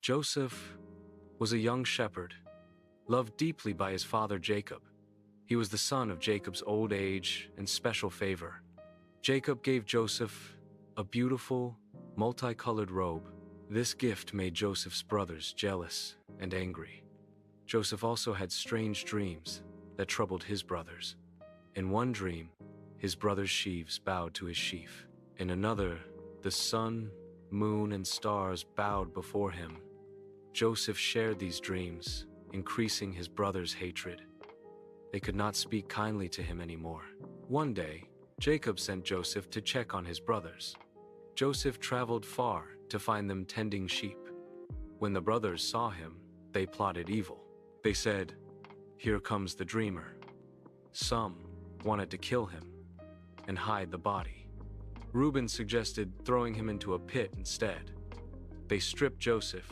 Joseph was a young shepherd, loved deeply by his father Jacob. He was the son of Jacob's old age and special favor. Jacob gave Joseph a beautiful, multicolored robe. This gift made Joseph's brothers jealous and angry. Joseph also had strange dreams that troubled his brothers. In one dream, his brother's sheaves bowed to his sheaf. In another, the sun, moon, and stars bowed before him. Joseph shared these dreams, increasing his brothers' hatred. They could not speak kindly to him anymore. One day, Jacob sent Joseph to check on his brothers. Joseph traveled far to find them tending sheep. When the brothers saw him, they plotted evil. They said, "Here comes the dreamer." Some wanted to kill him and hide the body. Reuben suggested throwing him into a pit instead. They stripped Joseph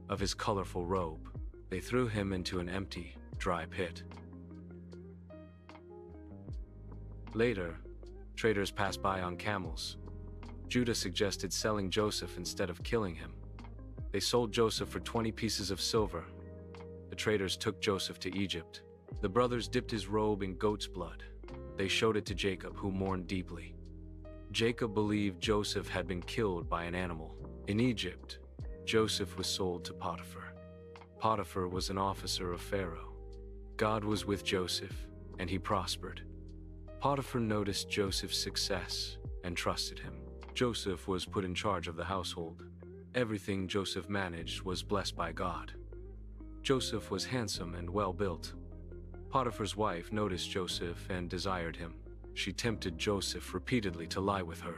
of his colorful robe. They threw him into an empty, dry pit. Later, traders passed by on camels. Judah suggested selling Joseph instead of killing him. They sold Joseph for 20 pieces of silver. The traders took Joseph to Egypt. The brothers dipped his robe in goat's blood. They showed it to Jacob, who mourned deeply. Jacob believed Joseph had been killed by an animal. In Egypt, Joseph was sold to Potiphar. Potiphar was an officer of Pharaoh. God was with Joseph, and he prospered. Potiphar noticed Joseph's success and trusted him. Joseph was put in charge of the household. Everything Joseph managed was blessed by God. Joseph was handsome and well-built. Potiphar's wife noticed Joseph and desired him. She tempted Joseph repeatedly to lie with her.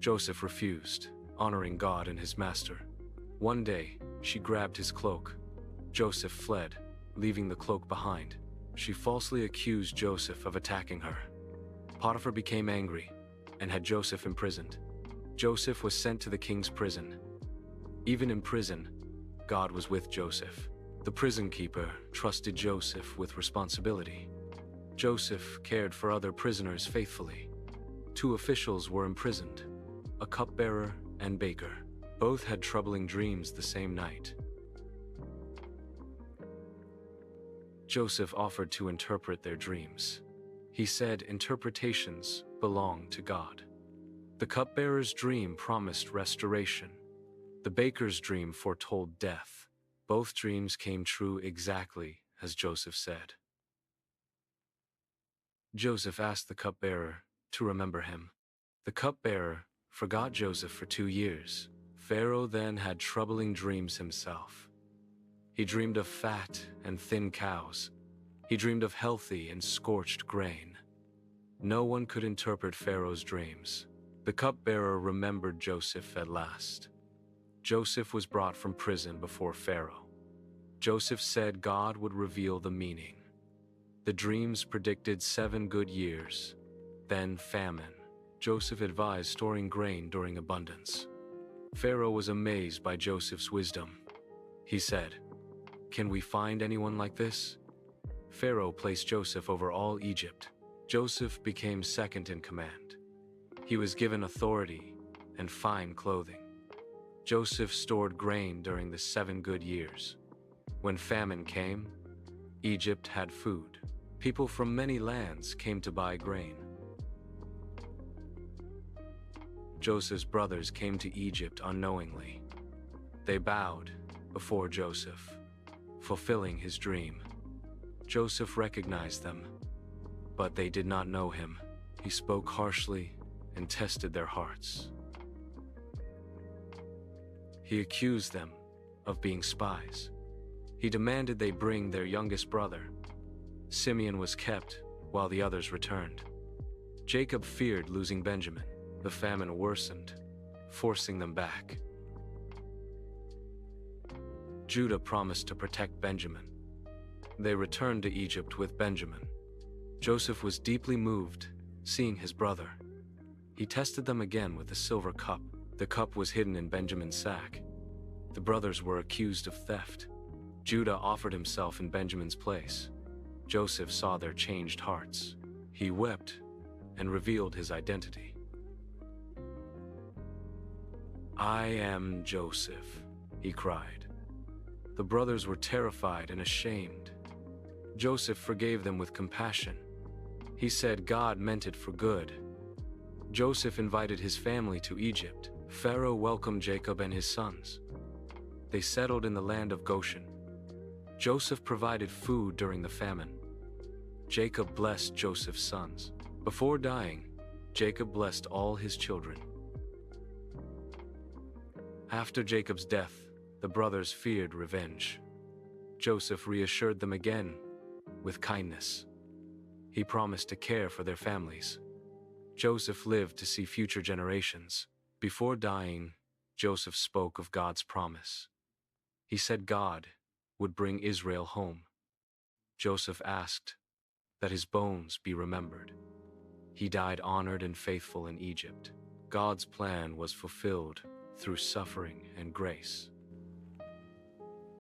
Joseph refused, honoring God and his master. One day, she grabbed his cloak. Joseph fled, leaving the cloak behind. She falsely accused Joseph of attacking her. Potiphar became angry and had Joseph imprisoned. Joseph was sent to the king's prison. Even in prison, God was with Joseph. The prison keeper trusted Joseph with responsibility. Joseph cared for other prisoners faithfully. 2 officials were imprisoned, a cupbearer and baker. Both had troubling dreams the same night. Joseph offered to interpret their dreams. He said interpretations belong to God. The cupbearer's dream promised restoration. The baker's dream foretold death. Both dreams came true exactly as Joseph said. Joseph asked the cupbearer to remember him. The cupbearer forgot Joseph for 2 years. Pharaoh then had troubling dreams himself. He dreamed of fat and thin cows. He dreamed of healthy and scorched grain. No one could interpret Pharaoh's dreams. The cupbearer remembered Joseph at last. Joseph was brought from prison before Pharaoh. Joseph said God would reveal the meaning. The dreams predicted 7 good years, then famine. Joseph advised storing grain during abundance. Pharaoh was amazed by Joseph's wisdom. He said, "Can we find anyone like this?" Pharaoh placed Joseph over all Egypt. Joseph became second in command. He was given authority and fine clothing. Joseph stored grain during the 7 good years. When famine came, Egypt had food. People from many lands came to buy grain. Joseph's brothers came to Egypt unknowingly. They bowed before Joseph, fulfilling his dream. Joseph recognized them, but they did not know him. He spoke harshly and tested their hearts. He accused them of being spies. He demanded they bring their youngest brother. Simeon was kept while the others returned. Jacob feared losing Benjamin. The famine worsened, forcing them back. Judah promised to protect Benjamin. They returned to Egypt with Benjamin. Joseph was deeply moved, seeing his brother. He tested them again with a silver cup. The cup was hidden in Benjamin's sack. The brothers were accused of theft. Judah offered himself in Benjamin's place. Joseph saw their changed hearts. He wept and revealed his identity. "I am Joseph," he cried. The brothers were terrified and ashamed. Joseph forgave them with compassion. He said God meant it for good. Joseph invited his family to Egypt. Pharaoh welcomed Jacob and his sons. They settled in the land of Goshen. Joseph provided food during the famine. Jacob blessed Joseph's sons. Before dying, Jacob blessed all his children. After Jacob's death, the brothers feared revenge. Joseph reassured them again with kindness. He promised to care for their families. Joseph lived to see future generations. Before dying, Joseph spoke of God's promise. He said God would bring Israel home. Joseph asked that his bones be remembered. He died honored and faithful in Egypt. God's plan was fulfilled through suffering and grace.